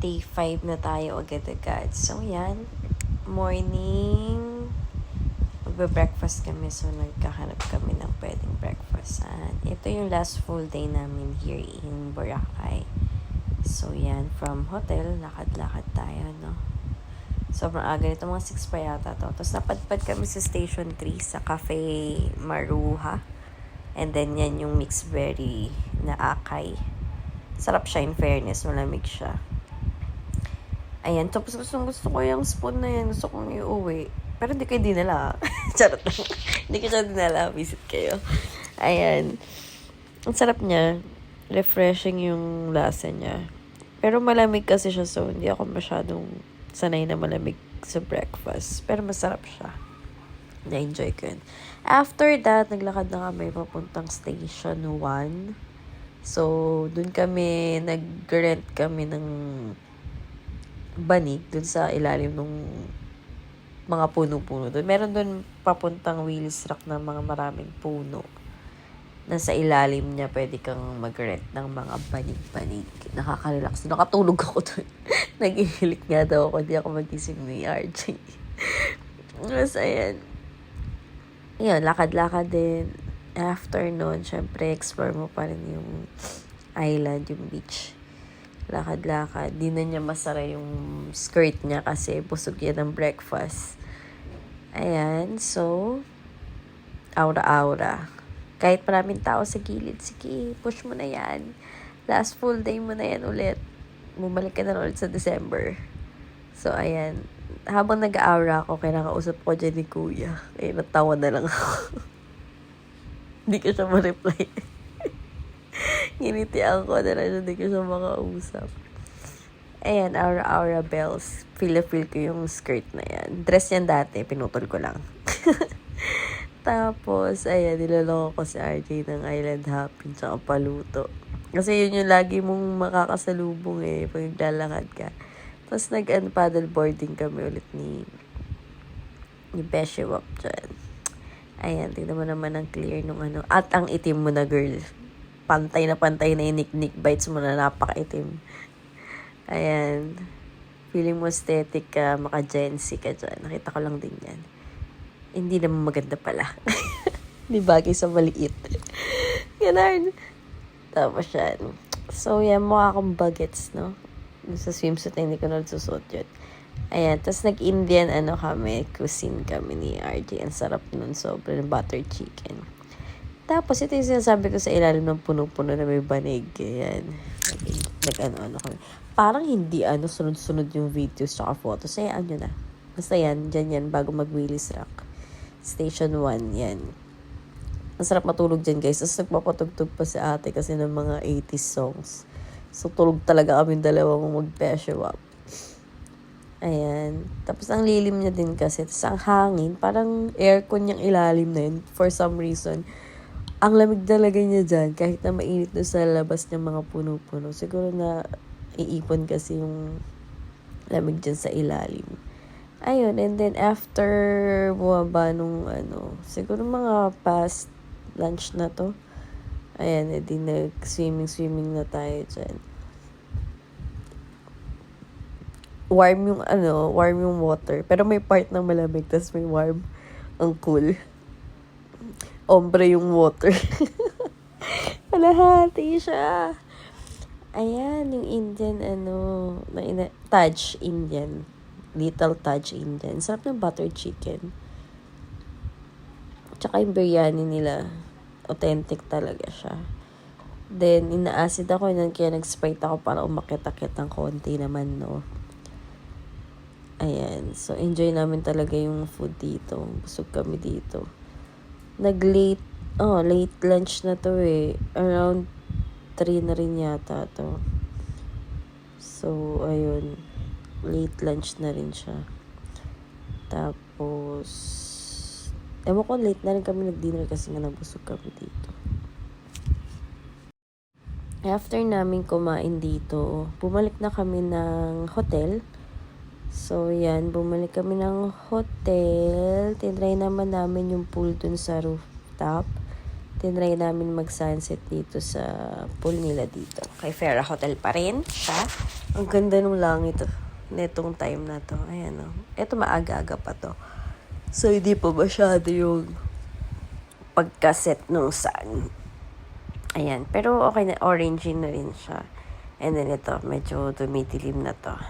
day 5 na tayo agad-agad. So, yan. Morning. Magbe-breakfast kami. So, nagkahanap kami ng pwedeng breakfastan. Ito yung last full day namin here in Boracay. So, yan. From hotel, lakad-lakad tayo, no? Sobrang aga. Ito mga 6 pa yata to. Tapos, napadpad kami sa Station 3 sa Cafe Maruha. And then, yan yung mixed berry na akay. Sarap siya, in fairness. Malamig siya. Ayan. Tapos gusto ko yung spoon na yan. Gusto kong iuwi. Pero hindi kayo dinala. Charot lang. Hindi ko siya dinala. Visit kayo. Ayan. Ang sarap niya. Refreshing yung lasa niya. Pero malamig kasi siya. So, hindi ako masyadong sanay na malamig sa breakfast. Pero masarap siya. Na-enjoy ko yun. After that, naglakad na kami papuntang Station 1. So, dun kami, nag-rent kami ng banig dun sa ilalim ng mga puno-puno dun. Meron dun papuntang Willis Rock na mga maraming puno. Nasa ilalim niya, pwede kang mag-rent ng mga banig-banig. Nakaka-relax. Nakatulog ako dun. Nag-ihilik nga daw ako. Hindi ako magising ni RJ. Mas, ayan. Yun, lakad-lakad din. After nun, syempre, explore mo pa rin yung island, yung beach. Lakad-lakad. Di na niya masara yung skirt niya kasi busog yan ng breakfast. Ayan, so, aura-aura. Kahit maraming tao sa gilid, sige, push mo na yan. Last full day mo na yan ulit. Bumalik ka na ulit sa December. So, ayan. Habang nag-aura ako, kinakausap ko dyan ni Kuya. Eh, natawa na lang ako. Hindi ko siya ma-reply. Ginitian ko na lang siya, hindi ko siya makausap. Ayan, aura-aura bells. Feel ko yung skirt na yan. Dress yan dati, pinutol ko lang. Tapos, ayan, niloloko ko si RJ ng island hopping tsaka paluto. Kasi yun yung lagi mong makakasalubong eh, pag naglalakad ka. Tapos paddle boarding kami ulit ni Beshi Wap dyan. Ayan, tignan mo naman ang clear nung ano. At ang itim mo na, girl. Pantay na yung nick bites mo na napaka-itim. Ayan. Feeling mo aesthetic ka, maka-Gen Z ka dyan. Nakita ko lang din yan. Hindi naman maganda pala. Hindi bagay sa maliit. Ganun. Tapos yan. So, yan, mukha akong bagets, no? Sa swimsuit na hindi ko na susuot yun. Ayan, tapos nag-Indian cuisine kami ni RJ. Ang sarap nun, sobrang butter chicken. Tapos ito yung sinasabi ko sa ilalim ng puno-puno na may banig. Ayan. Nag-ano kami. Parang hindi sunod-sunod yung videos tsaka photos. Ayan nyo na. Basta yan, dyan yan, bago mag-Willis Rock. Station 1, yan. Ang sarap matulog dyan, guys. Tapos nagpapatugtog pa si ate kasi ng mga 80s songs. So, tulog talaga kami dalawa mag-pesyo up. Ayan. Tapos, ang lilim niya din kasi. Tapos, ang hangin, parang aircon yung ilalim na yun. For some reason. Ang lamig talaga niya dyan. Kahit na mainit na sa labas ng mga puno-puno. Siguro na iipon kasi yung lamig dyan sa ilalim. Ayun. And then, after bumaba nung siguro mga past lunch na to. Ayan. Edi nag-swimming na tayo dyan. Warm yung water. Pero may part na malamig, tas may warm. Ang cool. Ombre yung water. Kalahati siya. Ayan, yung Indian, Taj Indian. Little Taj Indian. Sarap ng butter chicken. Tsaka yung biryani nila. Authentic talaga siya. Then, ina-acid ako, kaya nag-sprite ako para umakit-akit ng konti naman, no. Ayan. So, enjoy namin talaga yung food dito. Busog kami dito. Late lunch na to eh. Around 3 na rin yata to. So, ayun. Late lunch na rin siya. Tapos, ewan ko, late na rin kami nag-dinner kasi nga nabusog kami dito. After namin kumain dito, bumalik na kami ng hotel. So, yan. Bumalik kami ng hotel. Tinry naman namin yung pool dun sa rooftop. Tinry namin mag-sunset dito sa pool nila dito. Kay Farah Hotel pa rin siya. Ang ganda ng langit netong time na to. Ayan o. Ito maaga-aga pa to. So, hindi pa masyado yung pagkaset nung sun. Ayan. Pero okay na. Orangey na rin siya. And then ito, medyo dumidilim na to.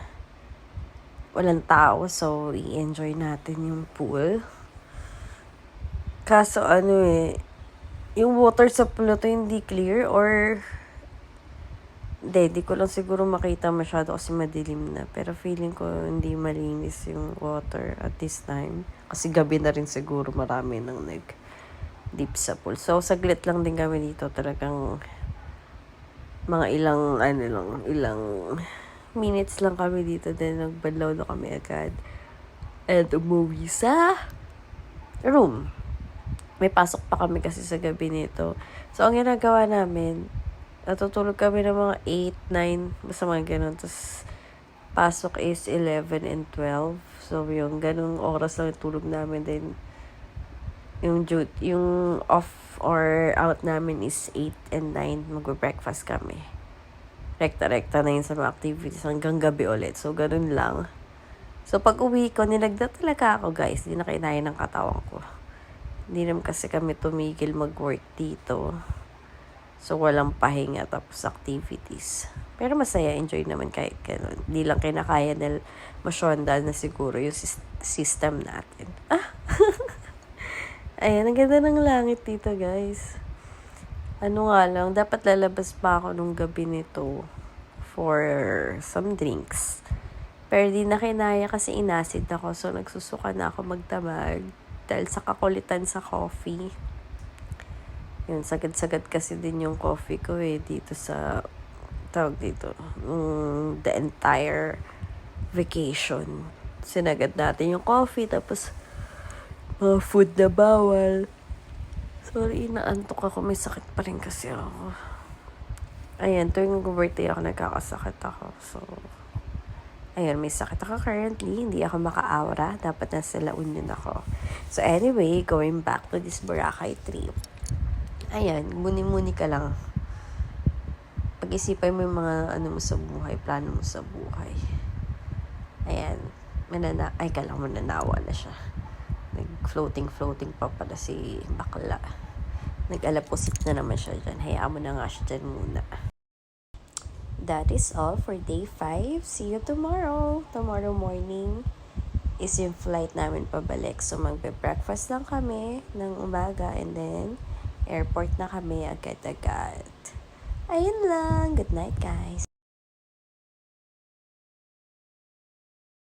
Walang tao. So, i-enjoy natin yung pool. Kaso yung water sa pool na to hindi clear or hindi ko lang siguro makita masyado kasi madilim na. Pero feeling ko hindi malinis yung water at this time. Kasi gabi na rin siguro marami nang nag-dip sa pool. So, saglit lang din kami dito. Talagang mga ilang minutes lang kami dito. Then, nagbanlaw na kami agad. And umuwi sa room. May pasok pa kami kasi sa gabi nito. So, ang ginagawa namin, natutulog kami ng mga 8, 9, basta mga ganun. Tapos, pasok is 11 and 12. So, yung ganung oras lang tulog namin. Then, yung off or out namin is 8 and 9. Mag-breakfast kami. Rekta-rekta na yun sa mga activities hanggang gabi ulit. So, ganun lang. So, pag uwi ko, nilagda talaga ako, guys. Hindi na kinaya ng katawan ko. Hindi naman kasi kami tumigil mag-work dito. So, walang pahinga tapos activities. Pero masaya, enjoy naman kahit ganun. Hindi lang kinakaya dahil masyonda na siguro yung system natin. Ayan, ang ganda ng langit dito, guys. Ano nga lang, dapat lalabas pa ako nung gabi nito for some drinks. Pero di na kinaya kasi inasid ako. So, nagsusuka na ako magdamag dahil sa kakulitan sa coffee. Yun, sagad-sagad kasi din yung coffee ko dito sa, tawag dito, the entire vacation. Sinagad natin yung coffee, tapos mga food na bawal. Sorry, inaantok ako, may sakit pa rin kasi ako. Ayan, tuwing birthday ako, nagkakasakit ako. So, ayan, may sakit ako currently, hindi ako maka-aura, dapat nasa La Union ako. So anyway, going back to this Boracay trip. Ayan, muni-muni ka lang. Pag-isipan mo yung mga mo sa buhay, plano mo sa buhay. Ayan, kala mo nanawa na siya. Nag-floating pa pala si bakla. Nag-alapusit na naman siya dyan. Hayaan mo na nga siya dyan muna. That is all for day 5. See you tomorrow. Tomorrow morning is yung flight namin pabalik. So, magbe-breakfast lang kami ng umaga and then airport na kami agad-agad. Ayun lang. Good night, guys.